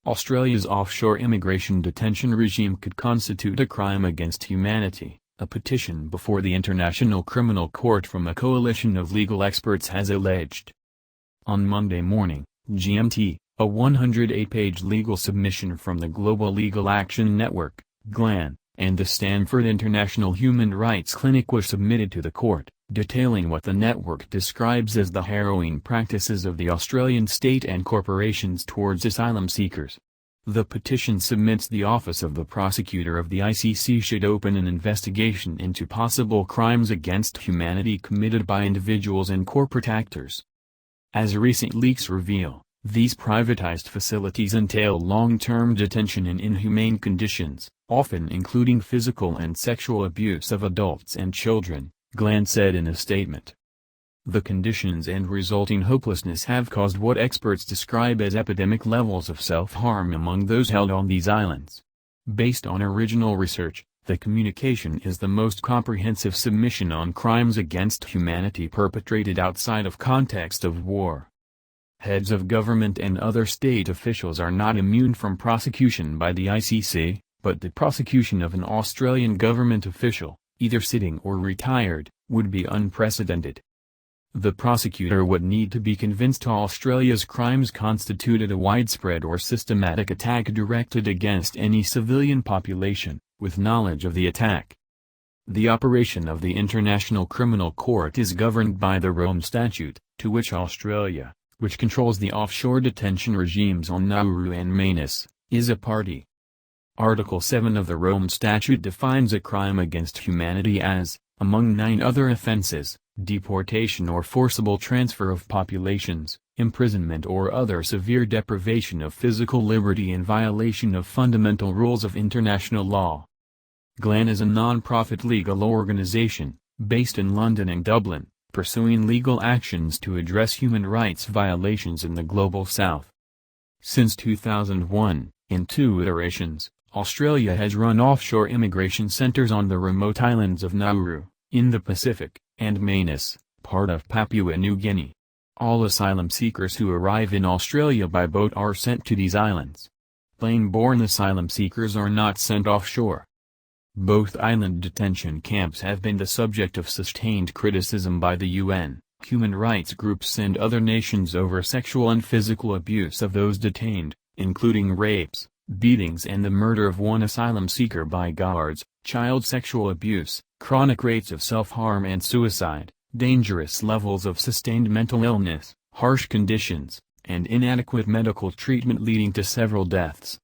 Australia's offshore immigration detention regime could constitute a crime against humanity, a petition before the International Criminal Court from a coalition of legal experts has alleged. On Monday morning, GMT, a 108-page legal submission from the Global Legal Action Network, GLAN, and the Stanford International Human Rights Clinic was submitted to the court, detailing what the network describes as the harrowing practices of the Australian state and corporations towards asylum seekers. The petition submits the Office of the Prosecutor of the ICC should open an investigation into possible crimes against humanity committed by individuals and corporate actors. As recent leaks reveal, these privatized facilities entail long-term detention in inhumane conditions, often including physical and sexual abuse of adults and children, GLAN said in a statement. The conditions and resulting hopelessness have caused what experts describe as epidemic levels of self-harm among those held on these islands. Based on original research, the communication is the most comprehensive submission on crimes against humanity perpetrated outside of context of war. Heads of government and other state officials are not immune from prosecution by the ICC, but the prosecution of an Australian government official, either sitting or retired, would be unprecedented. The prosecutor would need to be convinced Australia's crimes constituted a widespread or systematic attack directed against any civilian population, with knowledge of the attack. The operation of the International Criminal Court is governed by the Rome Statute, to which Australia, which controls the offshore detention regimes on Nauru and Manus, is a party. Article 7 of the Rome Statute defines a crime against humanity as, among 9 other offenses, deportation or forcible transfer of populations, imprisonment or other severe deprivation of physical liberty in violation of fundamental rules of international law. GLAN is a non-profit legal organization, based in London and Dublin, pursuing legal actions to address human rights violations in the Global South. Since 2001, in 2 iterations, Australia has run offshore immigration centres on the remote islands of Nauru, in the Pacific, and Manus, part of Papua New Guinea. All asylum seekers who arrive in Australia by boat are sent to these islands. Plane-borne asylum seekers are not sent offshore. Both island detention camps have been the subject of sustained criticism by the UN, human rights groups and other nations over sexual and physical abuse of those detained, including rapes, beatings and the murder of one asylum seeker by guards, child sexual abuse, chronic rates of self-harm and suicide, dangerous levels of sustained mental illness, harsh conditions, and inadequate medical treatment leading to several deaths.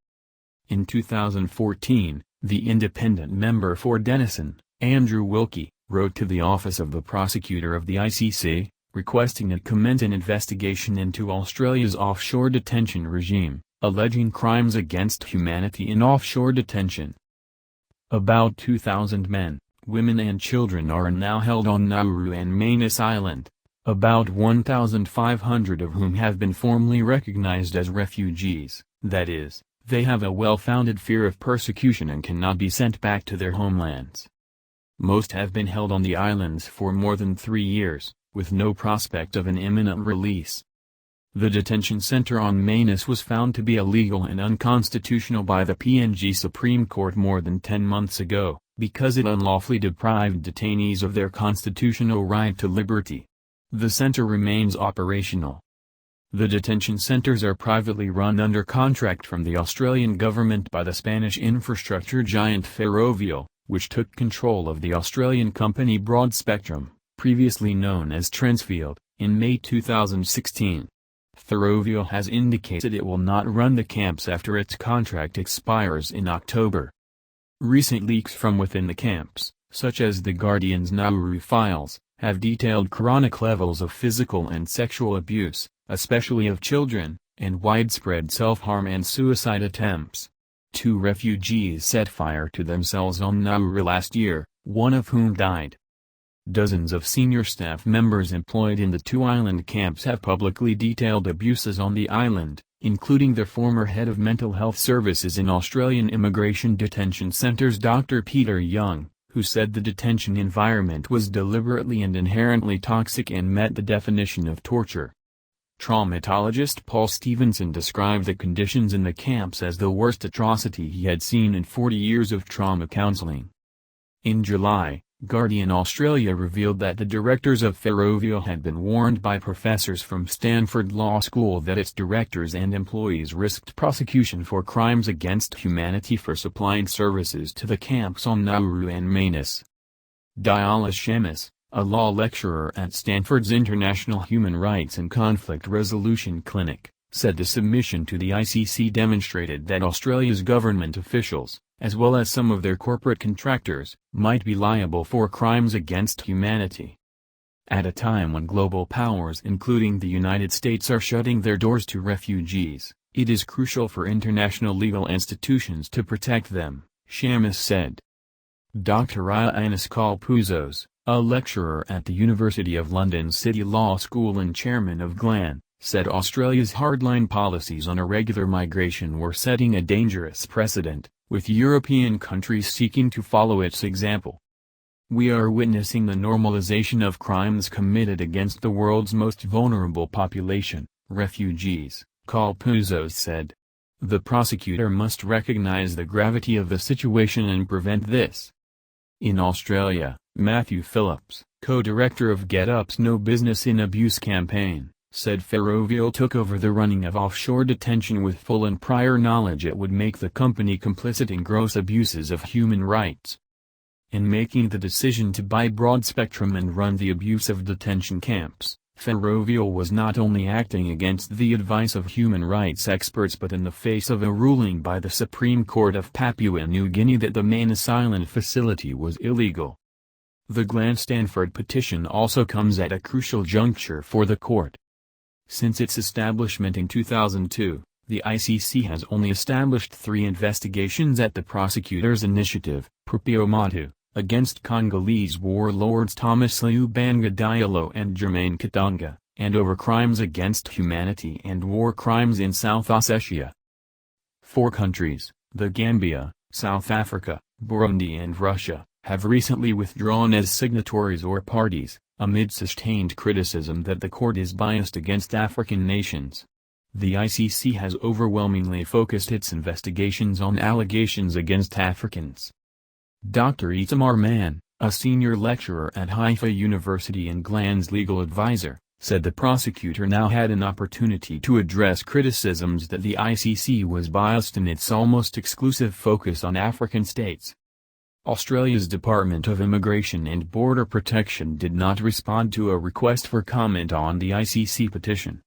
In 2014, the independent member for Denison, Andrew Wilkie, wrote to the Office of the Prosecutor of the ICC, requesting it commence an investigation into Australia's offshore detention regime, alleging crimes against humanity in offshore detention. About 2,000 men, women and children are now held on Nauru and Manus Island, about 1,500 of whom have been formally recognized as refugees, that is, they have a well-founded fear of persecution and cannot be sent back to their homelands. Most have been held on the islands for more than 3 years, with no prospect of an imminent release. The detention center on Manus was found to be illegal and unconstitutional by the PNG Supreme Court more than 10 months ago, because it unlawfully deprived detainees of their constitutional right to liberty. The center remains operational. The detention centers are privately run under contract from the Australian government by the Spanish infrastructure giant Ferrovial, which took control of the Australian company Broadspectrum, previously known as Transfield, in May 2016. Ferrovial has indicated it will not run the camps after its contract expires in October. Recent leaks from within the camps, such as the Guardian's Nauru files, have detailed chronic levels of physical and sexual abuse, especially of children, and widespread self-harm and suicide attempts. 2 refugees set fire to themselves on Nauru last year, one of whom died. Dozens of senior staff members employed in the 2 island camps have publicly detailed abuses on the island, including the former head of mental health services in Australian immigration detention centres Dr. Peter Young, who said the detention environment was deliberately and inherently toxic and met the definition of torture. Traumatologist Paul Stevenson described the conditions in the camps as the worst atrocity he had seen in 40 years of trauma counseling. In July, Guardian Australia revealed that the directors of Ferrovial had been warned by professors from Stanford Law School that its directors and employees risked prosecution for crimes against humanity for supplying services to the camps on Nauru and Manus. Diala Shemis, a law lecturer at Stanford's International Human Rights and Conflict Resolution Clinic, said the submission to the ICC demonstrated that Australia's government officials, as well as some of their corporate contractors, might be liable for crimes against humanity. At a time when global powers including the United States are shutting their doors to refugees, it is crucial for international legal institutions to protect them, Shamus said. Dr. Ioannis Kalpouzos, a lecturer at the University of London's City Law School and chairman of GLAN, said Australia's hardline policies on irregular migration were setting a dangerous precedent, with European countries seeking to follow its example. We are witnessing the normalization of crimes committed against the world's most vulnerable population, refugees, Kalpouzos said. The prosecutor must recognize the gravity of the situation and prevent this. In Australia, Matthew Phillips, co-director of Get Up's No Business in Abuse campaign, said Ferrovial took over the running of offshore detention with full and prior knowledge it would make the company complicit in gross abuses of human rights. In making the decision to buy Broad-Spectrum and run the abusive detention camps, Ferrovial was not only acting against the advice of human rights experts but in the face of a ruling by the Supreme Court of Papua New Guinea that the Manus Island facility was illegal. The GLAN-Stanford petition also comes at a crucial juncture for the court. Since its establishment in 2002, the ICC has only established 3 investigations at the prosecutor's initiative, Propio against Congolese warlords Thomas Lubanga Diallo and Germain Katanga, and over crimes against humanity and war crimes in South Ossetia. 4 countries, the Gambia, South Africa, Burundi and Russia, have recently withdrawn as signatories or parties, amid sustained criticism that the court is biased against African nations. The ICC has overwhelmingly focused its investigations on allegations against Africans. Dr. Itamar Mann, a senior lecturer at Haifa University and GLAN's legal advisor, said the prosecutor now had an opportunity to address criticisms that the ICC was biased in its almost exclusive focus on African states. Australia's Department of Immigration and Border Protection did not respond to a request for comment on the ICC petition.